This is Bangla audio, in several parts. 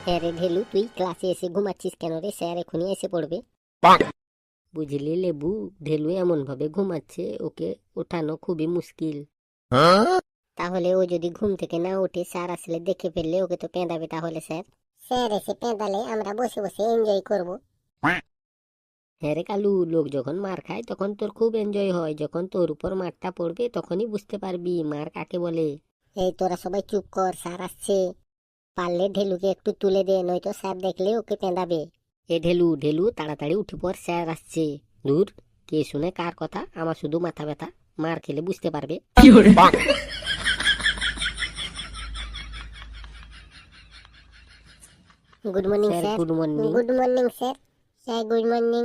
হ্যাঁ রে ঢেলু, তুই ক্লাসে এসে ঘুমাচ্ছিস কেন রে? স্যার এখনই এসে পড়বে। বুঝলি লেবু, ঢেলু এমন ভাবে ঘুমাচ্ছে, ওকে ওঠানো খুবই মুশকিল। তাহলে ও যদি ঘুম থেকে না ওঠে, স্যার আসলে দেখে ফেললে ওকে তো পেঁদাবে। তাহলে স্যার স্যার এসে পেঁদালে আমরা বসে বসে এনজয় করব। হ্যাঁ রে কালু, লোক যখন মার খায় তখন তোর খুব এনজয় হয়, যখন তোর উপর মারটা পড়বে তখনই বুঝতে পারবি মার কাকে বলে। এই তোরা সবাই চুপ কর, স্যার আসছে। পারলে ঢেলুকে একটু তুলে দে, নয়তো স্যার দেখলে ওকে পেঁদাবে। এ ঢেলু ঢেলু, তাড়াতাড়ি উঠে পড়, স্যার আসছে। দূর, কে শুনে কার কথা, আমার শুধু মাথা ব্যথা, মার খেলে বুঝতে পারবে। Good morning sir. Good morning. Good morning sir. Sir good morning.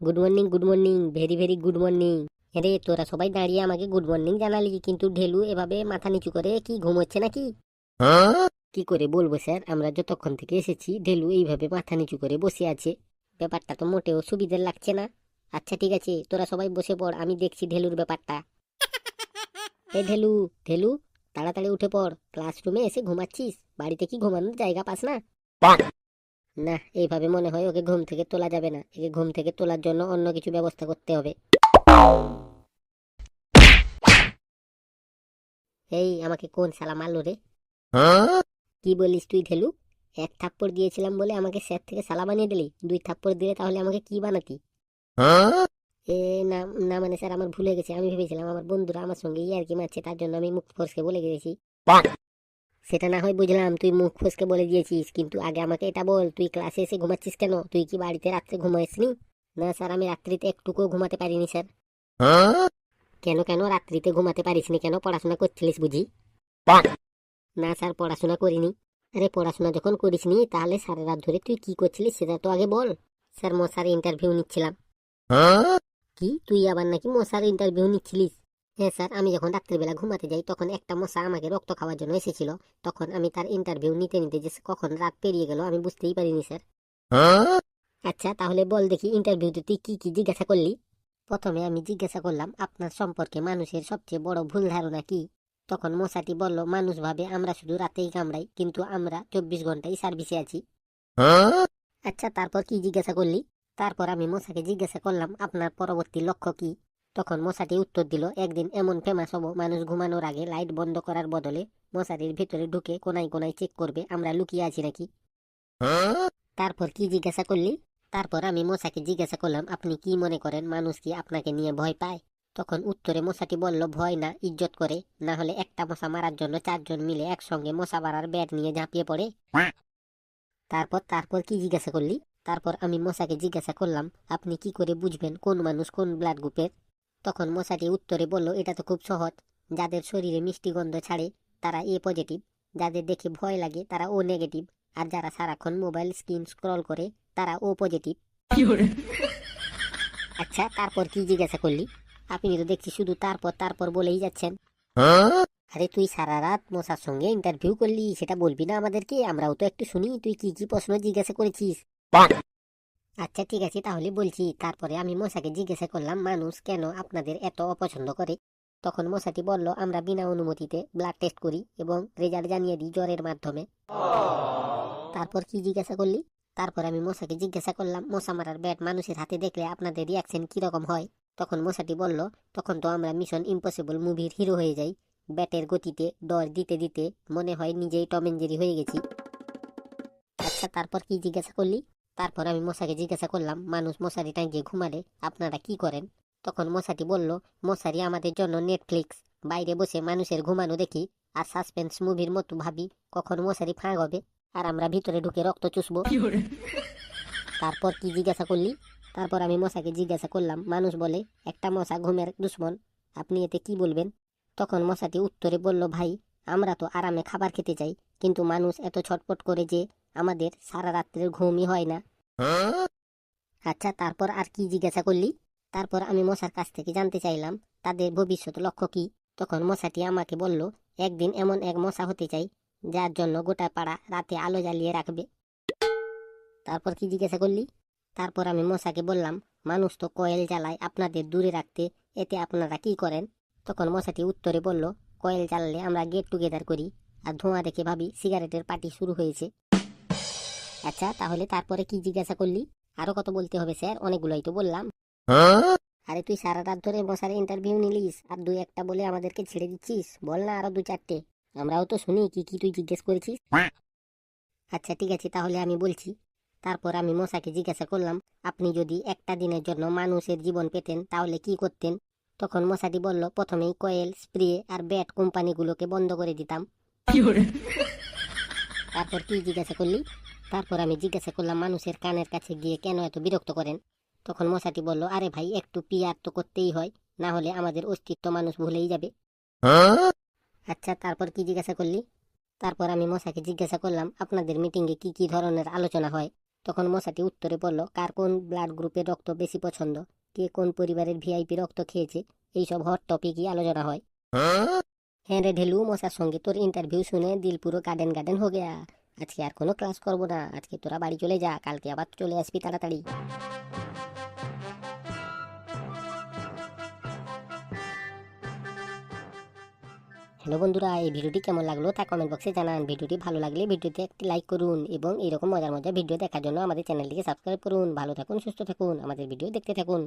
Good morning, good morning, very very good morning. আরে তোরা সবাই দাঁড়িয়ে আমাকে গুড মর্নিং জানালি, কিন্তু ঢেলু এভাবে মাথা নিচু করে কি ঘুম হচ্ছে নাকি? কি করে বলবো স্যার, আমরা যতক্ষণ থেকে এসেছি ঢেলু এইভাবে মাথা নিচু করে বসে আছে, ব্যাপারটা তো মোটেও সুবিধার লাগছে না। আচ্ছা ঠিক আছে, তোরা সবাই বসে পড়, আমি দেখছি ঢেলুর ব্যাপারটা। এ ঢেলু ঢেলু, তাড়াতাড়ি উঠে পড়, ক্লাসরুমে এসে ঘুমাচ্ছিস, বাড়িতে কি ঘুমানোর জায়গা পাস না? না, এইভাবে মনে হয় ওকে ঘুম থেকে তোলা যাবে না, একে ঘুম থেকে তোলার জন্য অন্য কিছু ব্যবস্থা করতে হবে। এই আমাকে কোন শালা মারলো রে? কি বলিস তুই ঢেলু? এক থাপ্পড় দিয়েছিলাম বলে আমাকে স্যার থেকে শালা বানিয়ে দিলি? দুই থাপ্পড় দিলে তাহলে আমাকে কি বানাতি? এ না না, মানে স্যার আমার ভুলে গেছে, আমি ভেবেছিলাম আমার বন্ধুরা আমার সঙ্গে ইয়ার্কি মারছে, তার জন্য আমি মুখ ফসকে বলে গেছি। সেটা না হয় বুঝলাম, তুই মুখ ফসকে বলে দিয়েছিস, কিন্তু আগে আমাকে এটা বল, তুই ক্লাসে এসে ঘুমাচ্ছিস কেন? তুই কি বাড়িতে রাত্রে ঘুমাইসনি? না স্যার, আমি রাত্রিতে একটুকুও ঘুমাতে পারিনি স্যার। কেন কেন রাত্রিতে ঘুমাতে পারিসনি কেন? পড়াশোনা করছিলিস বুঝি? না স্যার, পড়াশোনা করিনি। আরে পড়াশোনা যখন করিসনি, তাহলে সারা রাত ধরে তুই কি করছিলিস সেটা তো আগে বল। স্যার মশার ইন্টারভিউ নিচ্ছিলাম। কি, তুই আবার নাকি মশার ইন্টারভিউ নিচ্ছিলিস? হ্যাঁ স্যার, আমি যখন রাত্রিবেলা ঘুমাতে যাই তখন একটা মশা আমাকে রক্ত খাওয়ার জন্য এসেছিল, তখন আমি তার ইন্টারভিউ নিতে নিতে যে কখন রাত পেরিয়ে গেল আমি বুঝতেই পারিনি স্যার। আচ্ছা তাহলে বল দেখি, ইন্টারভিউতে তুই কি কি জিজ্ঞাসা করলি? প্রথমে আমি জিজ্ঞাসা করলাম আপনার সম্পর্কে মানুষের সবচেয়ে বড় ভুল ধারণা কি। তখন মশাটি বলল, মানুষ ভাবে আমরা শুধু রাতেই কামড়াই, কিন্তু আমরা 24 ঘন্টাই সার্ভিসে আছি। আচ্ছা তারপর কি জিজ্ঞাসা করলি? তারপর আমি মশাকে জিজ্ঞাসা করলাম আপনার পরবর্তী লক্ষ্য কি। তখন মশাটি উত্তর দিল, একদিন এমন ফেমাস হব মানুষ ঘুমানোর আগে লাইট বন্ধ করার বদলে মশারির ভিতরে ঢুকে কোনায় কোনায় চেক করবে আমরা লুকিয়ে আছি নাকি। তারপর কি জিজ্ঞাসা করলি? তারপর আমি মশাকে জিজ্ঞাসা করলাম আপনি কি মনে করেন মানুষ কি আপনাকে নিয়ে ভয় পায়? তখন উত্তরে মশাটি বলল, ভয় না, ইজ্জত করে, না হলে একটা মশা মারার জন্য 4 জন মিলে একসঙ্গে মশা মারার ব্যাট নিয়ে ঝাঁপিয়ে পড়ে। তারপর তারপর কি জিজ্ঞাসা করলি? তারপর আমি মশাকে জিজ্ঞাসা করলাম আপনি কি করে বুঝবেন কোন মানুষ কোন ব্লাড গ্রুপের? তখন মশাটি উত্তরে বলল, এটা তো খুব সহজ, যাদের শরীরে মিষ্টি গন্ধ ছাড়ে তারা এ পজিটিভ, যাদের দেখে ভয় লাগে তারা ও নেগেটিভ, আর যারা সারাক্ষণ মোবাইল স্ক্রিন স্ক্রল করে তারা ও পজিটিভ। আচ্ছা তারপর কি জিজ্ঞাসা করলি? আপনি তো দেখছি শুধু তারপর তারপর বলেই যাচ্ছেন। আরে তুই সারা রাত মশার সঙ্গে ইন্টারভিউ করলি, সেটা বলবি না আমাদেরকে? আমরাও তো একটু শুনি তুই কি কি প্রশ্ন জিজ্ঞাসা করেছিস। আচ্ছা ঠিক আছে তাহলে বলছি। তারপরে আমি মশাকে জিজ্ঞাসা করলাম মানুষ কেন আপনাদের এত অপছন্দ করে। তখন মশাটি বলল, আমরা বিনা অনুমতিতে ব্লাড টেস্ট করি এবং রেজাল্ট জানিয়ে দিই জ্বরের মাধ্যমে। তারপর কি জিজ্ঞাসা করলি? তারপর আমি মশাকে জিজ্ঞাসা করলাম মশা মারার ব্যাট মানুষের হাতে দেখলে আপনাদের রিয়াকশন কিরকম হয়। তখন মশাটি বলল, তখন তো আমরা মিশন ইম্পসিবল মুভির হিরো হয়ে যাই, ব্যাটের গতিতে ডর দিতে দিতে মনে হয় নিজেই টম এন্ড জেরি হয়ে গেছি। আচ্ছা তারপর কি জিজ্ঞাসা করলি? তারপর আমি মশাকে জিজ্ঞাসা করলাম মানুষ মশারি টাঙিয়ে ঘুমালে আপনারা কি করেন? তখন মশাটি বলল, মশারি আমাদের জন্য নেটফ্লিক্স, বাইরে বসে মানুষের ঘুমানো দেখি আর সাসপেন্স মুভির মতো ভাবি কখন মশারি ফাঁক হবে আর আমরা ভিতরে ঢুকে রক্ত চুষবো। তারপর কি জিজ্ঞাসা করলি? তারপর আমি মশাকে জিজ্ঞাসা করলাম মানুষ বলে একটা মশা ঘুমের দুশ্মন, আপনি এতে কি বলবেন? তখন মশাটি উত্তরে বলল, ভাই আমরা তো আরামে খাবার খেতে চাই, কিন্তু মানুষ এত ছটপট করে যে আমাদের সারা রাত্রের ঘুমই হয় না। আচ্ছা তারপর আর কি জিজ্ঞাসা করলি? তারপর আমি মশার কাছ থেকে জানতে চাইলাম তাদের ভবিষ্যৎ লক্ষ্য কি। তখন মশাটি আমাকে বলল, একদিন এমন এক মশা হতে চাই যার জন্য গোটা পাড়া রাতে আলো জ্বালিয়ে রাখবে। তারপর কি জিজ্ঞাসা করলি? তারপর আমি মশাকে বললাম মানুষ তো কয়েল জ্বালায় আপনাদের দূরে রাখতে, এতে আপনারা কি করেন? তখন মশাটি উত্তরে বলল, কয়েল জ্বালালে আমরা গেট টুগেদার করি আর ধোঁয়া দেখে ভাবি সিগারেটের পার্টি শুরু হয়েছে। আচ্ছা তাহলে তারপরে কি জিজ্ঞাসা করলি? আরো কত বলতে হবে স্যার, অনেকগুলোই তো বললাম। আরে তুই সারা রাত ধরে মশার ইন্টারভিউ নিলিস আর দুই একটা বলে আমাদেরকে ছেড়ে দিচ্ছিস, বল না আরো দু চারটে, আমরাও তো শুনি কি কি তুই জিজ্ঞেস করেছিস। আচ্ছা ঠিক আছে তাহলে আমি বলছি। তারপর আমি মশাকে জিজ্ঞাসা করলাম, আপনি যদি একটা দিনের জন্য মানুষের জীবন পেতেন তাহলে কি করতেন? তখন মশাটি বলল, প্রথমেই কয়েল, স্প্রে আর ব্যাট কোম্পানিগুলোকে বন্ধ করে দিতাম। তারপর কি জিজ্ঞাসা করলি? তারপর আমি জিজ্ঞাসা করলাম, মানুষের কানের কাছে গিয়ে কেন এত বিরক্ত করেন? তখন মশাটি বলল, আরে ভাই একটু পিয়ার তো করতেই হয়, না হলে আমাদের অস্তিত্ব মানুষ ভুলেই যাবে। আচ্ছা তারপর কি জিজ্ঞাসা করলি? তারপর আমি মশাকে জিজ্ঞাসা করলাম, আপনাদের মিটিংয়ে কি কি ধরনের আলোচনা হয়? তখন মশাটি উত্তরে বলল, কার কোন ব্লাড গ্রুপের রক্ত বেশি পছন্দ, কে কোন পরিবারের ভিআইপি রক্ত খেয়েছে, এইসব হট টপিকই আলোচনা হয়। হ্যাঁ রে ঢেলু, মশার সঙ্গে তোর ইন্টারভিউ শুনে দিল পুরো গার্ডেন গার্ডেন হয়ে গেয়া। আজকে আর কোনো ক্লাস করবো না, আজকে তোরা বাড়ি চলে যা, কালকে আবার চলে আসবি তাড়াতাড়ি। হ্যালো বন্ধুরা, এই ভিডিওটি কেমন লাগলো তা কমেন্ট বক্সে জানান। ভিডিওটি ভালো লাগলে ভিডিওতে একটি লাইক করুন এবং এরকম মজার মজার ভিডিও দেখার জন্য আমাদের চ্যানেলটিকে সাবস্ক্রাইব করুন। ভালো থাকুন, সুস্থ থাকুন, আমাদের ভিডিও দেখতে থাকুন।